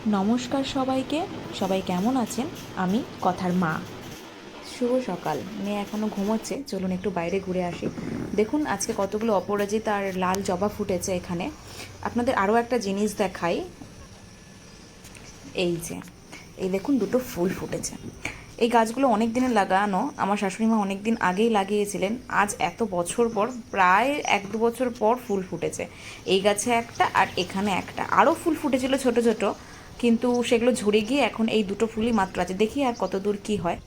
নমস্কার সবাইকে। সবাই কেমন আছেন? আমি কথার মা। শুভ সকাল। মেয়ে এখনও ঘুমোচ্ছে, চলুন একটু বাইরে ঘুরে আসি। দেখুন আজকে কতগুলো অপরাজিতা আর লাল জবা ফুটেছে এখানে। আপনাদের আরও একটা জিনিস দেখাই। এই দেখুন দুটো ফুল ফুটেছে। এই গাছগুলো অনেক দিনের লাগানো, আমার শাশুড়িমা অনেক দিন আগেই লাগিয়েছিলেন। আজ এত বছর পর, প্রায় 1-2 বছর পর ফুল ফুটেছে। এই গাছে একটা আর এখানে একটা। আরও ফুল ফুটেছিল ছোট ছোট, কিন্তু সেগুলো ঝরে গিয়ে এখন এই দুটো ফুলই মাত্র আছে। দেখি আর কত দূর কী হয়।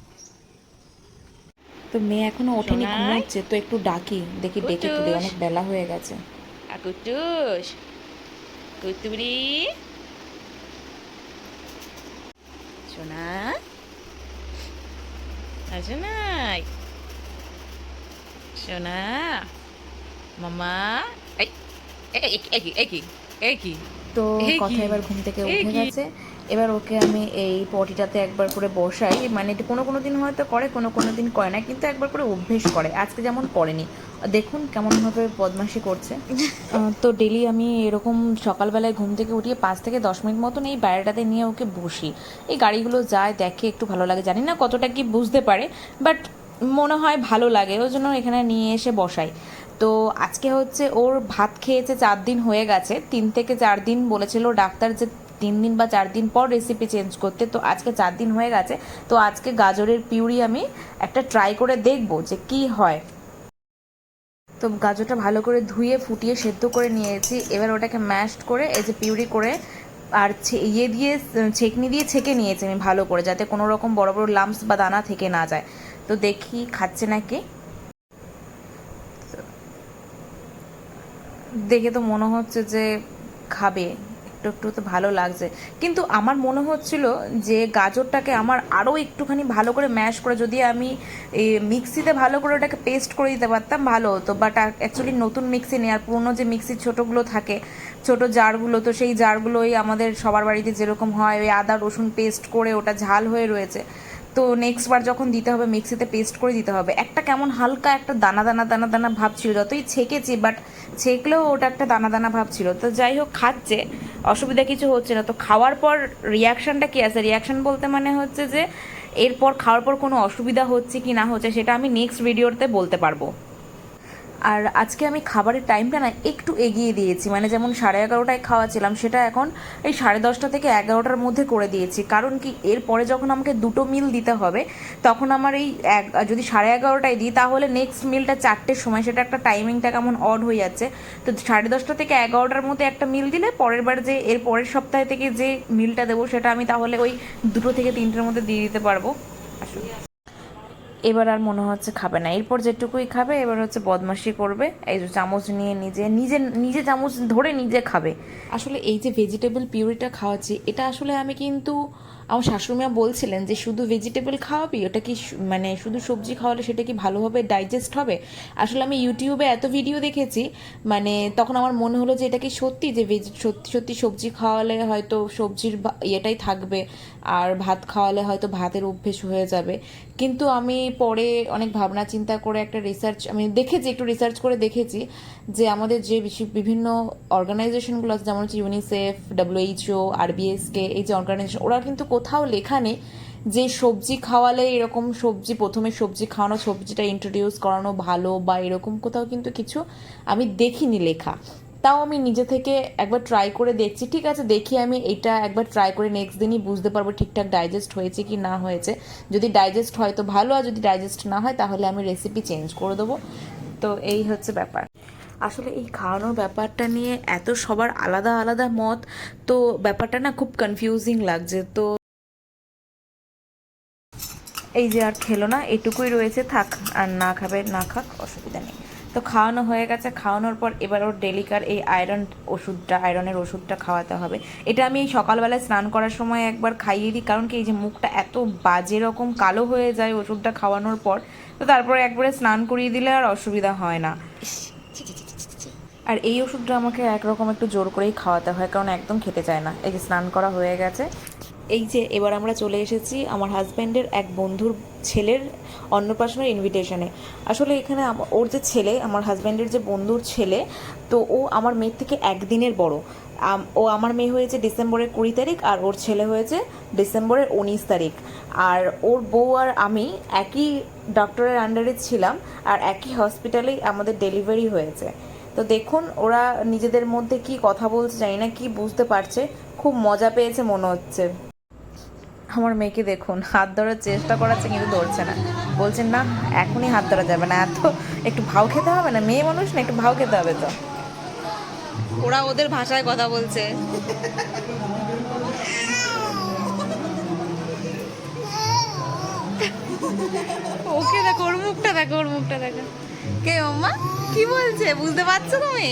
তো মেয়ে এখনও ওঠেনি, সোনাই ঘুমোচ্ছে, তো একটু ডাকি, দেখি ডেকে তুলে, কুটুস অনেক বেলা হয়ে গেছে। কুটুস কুতুরি সোনা সোনাই সোনা মামা এই একই একই একই তো কথা একই এবার ঘুম থেকে উঠে একই গেছে। এবার ওকে আমি এই পটিটাতে একবার করে বসাই, মানে এটা কোনো কোনো দিন হয়তো করে, কোনো কোনো দিন করে না, কিন্তু একবার করে অভ্যেস করে। আজকে যেমন করেনি, দেখুন কেমনভাবে বদমাশি করছে। তো ডেলি আমি এরকম সকালবেলায় ঘুম থেকে উঠিয়ে 5 থেকে 10 মিনিট মতন এই বাইরেটাতে নিয়ে ওকে বসি। এই গাড়িগুলো যায়, দেখে, একটু ভালো লাগে। জানি না কতটা কি বুঝতে পারে, বাট মনে হয় ভালো লাগে, ওই জন্য এখানে নিয়ে এসে বসাই। তো আজকে হচ্ছে ওর ভাত খেয়েছে 4 দিন হয়ে গেছে। 3 থেকে 4 দিন বলেছিল ডাক্তার যে 3 দিন বা 4 দিন পর রেসিপি চেঞ্জ করতে, তো আজকে 4 দিন হয়ে গেছে। তো আজকে গাজরের পিউরি আমি একটা ট্রাই করে দেখবো যে কি হয়। তো গাজরটা ভালো করে ধুয়ে ফুটিয়ে সেদ্ধ করে নিয়েছি। এবার ওটাকে ম্যাশড করে এই যে পিউরি করে আর ইয়ে দিয়ে, ছেঁকনি দিয়ে ছেঁকে নিয়েছি আমি ভালো করে, যাতে কোনো রকম বড় বড় লাম্পস বা দানা থেকে না যায়। তো দেখি খাচ্ছে নাকি। দেখে তো মনে হচ্ছে যে খাবে, একটু একটু তো ভালো লাগছে। কিন্তু আমার মনে হচ্ছিল যে গাজরটাকে আমার আরও একটুখানি ভালো করে ম্যাশ করে যদি আমি এই মিক্সিতে ভালো করে ওটাকে পেস্ট করে দিতে পারতাম ভালো হতো। বাট অ্যাকচুয়ালি নতুন মিক্সি নেই, আর পুরনো যে মিক্সির ছোটোগুলো থাকে, ছোট জারগুলো, তো সেই জারগুলোই আমাদের সবার বাড়িতে যেরকম হয়, ওই আদা রসুন পেস্ট করে ওটা ঝাল হয়ে রয়েছে। তো নেক্সট বার যখন দিতে হবে মিক্সিতে পেস্ট করে দিতে হবে। একটা কেমন হালকা একটা দানা দানা দানা দানা ভাব ছিল, যতই ছেঁকেছি, বাট ছেঁকলেও ওটা একটা দানা দানা ভাব ছিল। তো যাই হোক, খাচ্ছে, অসুবিধা কিছু হচ্ছে না। তো খাওয়ার পর রিয়াকশানটা কী আছে, রিয়াকশান বলতে মানে হচ্ছে যে এরপর খাওয়ার পর কোনো অসুবিধা হচ্ছে কি না হচ্ছে সেটা আমি নেক্সট ভিডিওতে বলতে পারবো। আর আজকে আমি খাবারের টাইমটা না একটু এগিয়ে দিয়েছি, মানে যেমন 11:30টায় খাওয়াছিলাম সেটা এখন এই 10:30 থেকে 11টার মধ্যে করে দিয়েছি। কারণ কি, এরপরে যখন আমাকে দুটো মিল দিতে হবে, তখন আমার এই যদি 11:30টায় দিই তাহলে নেক্সট মিলটা 4টের সময়, সেটা একটা টাইমিংটা কেমন অড হয়ে যাচ্ছে। তো 10:30 থেকে 11টার মধ্যে একটা মিল দিলে পরের বার যে এর পরের সপ্তাহ থেকে যে মিলটা দেবো সেটা আমি তাহলে ওই 2 থেকে 3টের মধ্যে দিয়ে দিতে পারবো। আসলে এবার আর মনে হচ্ছে খাবে না, এরপর যেটুকুই খাবে এবার হচ্ছে বদমাশি করবে, এই যে চামচ নিয়ে নিজে নিজে নিজে চামচ ধরে নিজে খাবে। আসলে এই যে ভেজিটেবল পিউরিটা খাওয়াচ্ছি, এটা আসলে আমি কিন্তু, আমার শাশুড়িমা বলছিলেন যে শুধু ভেজিটেবল খাওয়াবি, ওটা কি মানে শুধু সবজি খাওয়ালে সেটা কি ভালোভাবে ডাইজেস্ট হবে? আসলে আমি ইউটিউবে এত ভিডিও দেখেছি, মানে তখন আমার মনে হলো যে এটা কি সত্যি, যে সত্যি সত্যি সবজি খাওয়ালে হয়তো সবজির ইয়েটাই থাকবে, আর ভাত খাওয়ালে হয়তো ভাতের অভ্যেস হয়ে যাবে। কিন্তু আমি পরে অনেক ভাবনা চিন্তা করে একটা রিসার্চ আমি দেখেছি, একটু রিসার্চ করে দেখেছি যে আমাদের যে বিভিন্ন অর্গানাইজেশনগুলো আছে, যেমন হচ্ছে ইউনিসেফ, WHO, RBSK, এই যে অর্গানাইজেশন, ওরা কিন্তু কোথাও লেখা নেই যে সবজি খাওয়ালে এরকম, সবজি প্রথমে সবজি খাওয়ানো, সবজিটা ইন্ট্রোডিউস করানো ভালো, বা এরকম কোথাও কিন্তু কিছু আমি দেখিনি লেখা। তাও আমি নিজে থেকে একবার ট্রাই করে দেখছি। ঠিক আছে, দেখি আমি এটা একবার ট্রাই করে নেক্সট দিনই বুঝতে পারবো ঠিকঠাক ডাইজেস্ট হয়েছে কি না হয়েছে। যদি ডাইজেস্ট হয় তো ভালো, আর যদি ডাইজেস্ট না হয় তাহলে আমি রেসিপি চেঞ্জ করে দেবো। তো এই হচ্ছে ব্যাপার। আসলে এই খাওয়ানোর ব্যাপারটা নিয়ে এত সবার আলাদা আলাদা মত, তো ব্যাপারটা না খুব কনফিউজিং লাগছে। তো এই যে আর খেলো না, এটুকুই রয়েছে, থাক, আর না খাবে না খাক, অসুবিধা নেই। তো খাওয়ানো হয়ে গেছে, খাওয়ানোর পর এবার ওর ডেলিকার এই আয়রনের ওষুধটা খাওয়াতে হবে। এটা আমি এই সকালবেলায় স্নান করার সময় একবার খাইয়ে দিই, কারণ কি এই যে মুখটা এত বাজে রকম কালো হয়ে যায় ওষুধটা খাওয়ানোর পর, তো তারপরে একবারে স্নান করিয়ে দিলে আর অসুবিধা হয় না। আর এই ওষুধটা আমাকে একরকম একটু জোর করেই খাওয়াতে হয়, কারণ একদম খেতে চায় না। এই যে স্নান করা হয়ে গেছে, এই যে এবার আমরা চলে এসেছি আমার হাজব্যান্ডের এক বন্ধুর ছেলের অন্নপ্রাশনের ইনভিটেশনে। আসলে এখানে ওর যে ছেলে, আমার হাজব্যান্ডের যে বন্ধুর ছেলে, তো ও আমার মেয়ের থেকে 1 দিনের বড়। ও আমার মেয়ে হয়েছে ডিসেম্বরের 20 তারিখ আর ওর ছেলে হয়েছে ডিসেম্বরের 19 তারিখ। আর ওর বউ আর আমি একই ডক্টরের আন্ডারে ছিলাম আর একই হসপিটালেই আমাদের ডেলিভারি হয়েছে। তো দেখুন ওরা নিজেদের মধ্যে কি কথা বলছে জানি না, কি বুঝতে পারছে, খুব মজা পেয়েছে মনে হচ্ছে। আমার মেয়েকে দেখুন হাত ধরার চেষ্টা করাচ্ছে কিন্তু ধরছে না, বলছেন না এখনই হাত ধরা যাবে না, এত একটু ভাও খেতে হবে না, মেয়ে মানুষ না, একটু ভাও খেতে হবে। তো ওরা ওদের ভাষায় কথা বলছে। ওকে দেখো, ওর মুখটা দেখো, ওর মুখটা দেখো। কে মাম্মা কি বলছে বুঝতে পারছো তুমি?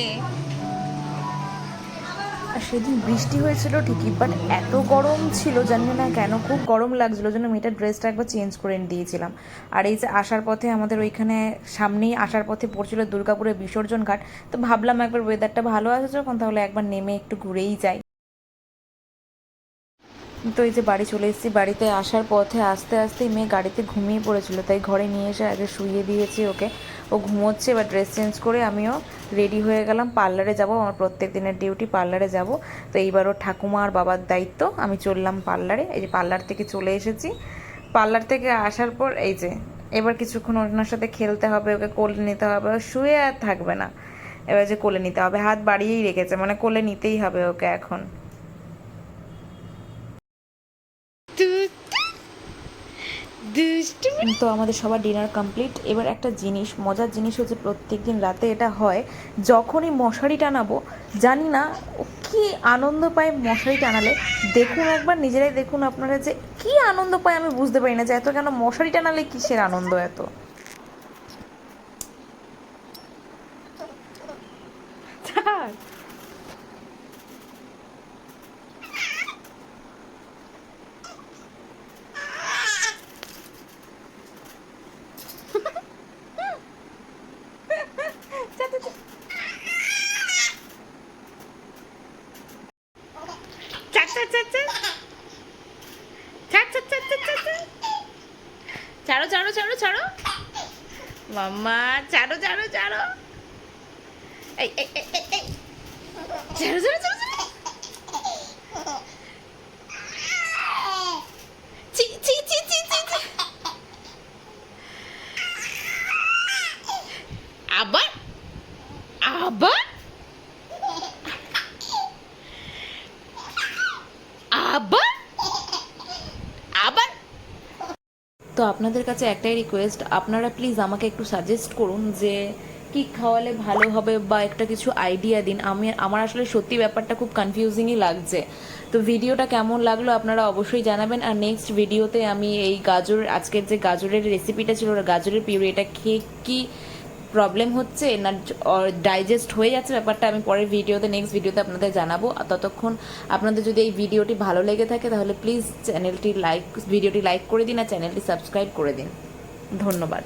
আর সেদিন বৃষ্টি হয়েছিল ঠিকই, বাট এত গরম ছিল জানি না কেন, খুব গরম লাগছিল, জন্য মেয়েটার ড্রেসটা একবার চেঞ্জ করে দিয়েছিলাম। আর এই যে আসার পথে আমাদের ওইখানে সামনেই আসার পথে পড়ছিল দুর্গাপুরের বিসর্জন ঘাট, তো ভাবলাম একবার ওয়েদারটা ভালো আছে যখন, তাহলে একবার নেমে একটু ঘুরেই যাই। তো এই যে বাড়ি চলে এসেছি, বাড়িতে আসার পথে আস্তে আস্তেই মেয়ে গাড়িতে ঘুমিয়ে পড়েছিল, তাই ঘরে নিয়ে এসে আগে শুইয়ে দিয়েছি ওকে। ও ঘুমোচ্ছে, এবার ড্রেস চেঞ্জ করে আমিও রেডি হয়ে গেলাম, পার্লারে যাব, আমার প্রত্যেক দিনের ডিউটি পার্লারে যাব। তো এইবার ওর ঠাকুমা আর বাবার দায়িত্ব, আমি চললাম পার্লারে। এই যে পার্লার থেকে চলে এসেছি, পার্লার থেকে আসার পর এই যে এবার কিছুক্ষণ ওনার সাথে খেলতে হবে, ওকে কোলে নিতে হবে, ও শুয়ে আর থাকবে না, এবার যে কোলে নিতে হবে, হাত বাড়িয়েই রেখেছে, মানে কোলে নিতেই হবে ওকে এখন। তো আমাদের সবার ডিনার কমপ্লিট। এবার একটা জিনিস, মজার জিনিস হচ্ছে প্রত্যেক দিন রাতে এটা হয়, যখনই মশারি টানাবো জানি না ও কি আনন্দ পায় মশারি টানালে। দেখুন একবার নিজেরাই দেখুন আপনারা যে কি আনন্দ পায়, আমি বুঝতে পারি না যে এত কেন মশারি টানালে কিসের আনন্দ এত। ছাড়ো ছাড়ো ছাড়ো ছাড়ো মাম্মা, ছাড়ো ছাড়ো ছাড়ো, এই এই এই এই, এই ছাড়ো ছাড়ো ছাড়ো ছাড়ো, ছি ছি ছি ছি ছি ছি। আবার আবার আবার আবার। তো আপনাদের কাছে একটাই রিকোয়েস্ট, আপনারা প্লিজ আমাকে একটু সাজেস্ট করুন যে কি খাওয়ালে ভালো হবে, বা একটা কিছু আইডিয়া দিন। আমার আসলে সত্যি ব্যাপারটা খুব কনফিউজিংই লাগছে। তো ভিডিওটা কেমন লাগলো আপনারা অবশ্যই জানাবেন। আর নেক্সট ভিডিওতে আমি এই আজকের যে গাজরের রেসিপিটা ছিল, গাজরের পিউরি, এটা খেয়ে কি প্রবলেম হচ্ছে না ডাইজেস্ট হয়ে যাচ্ছে ব্যাপারটা, আমি পরের ভিডিওতে নেক্সট ভিডিওতে আপনাদের জানাবো। আর ততক্ষণ আপনাদের যদি এই ভিডিওটি ভালো লেগে থাকে তাহলে প্লিজ ভিডিওটি লাইক করে দিন আর চ্যানেলটি সাবস্ক্রাইব করে দিন। ধন্যবাদ।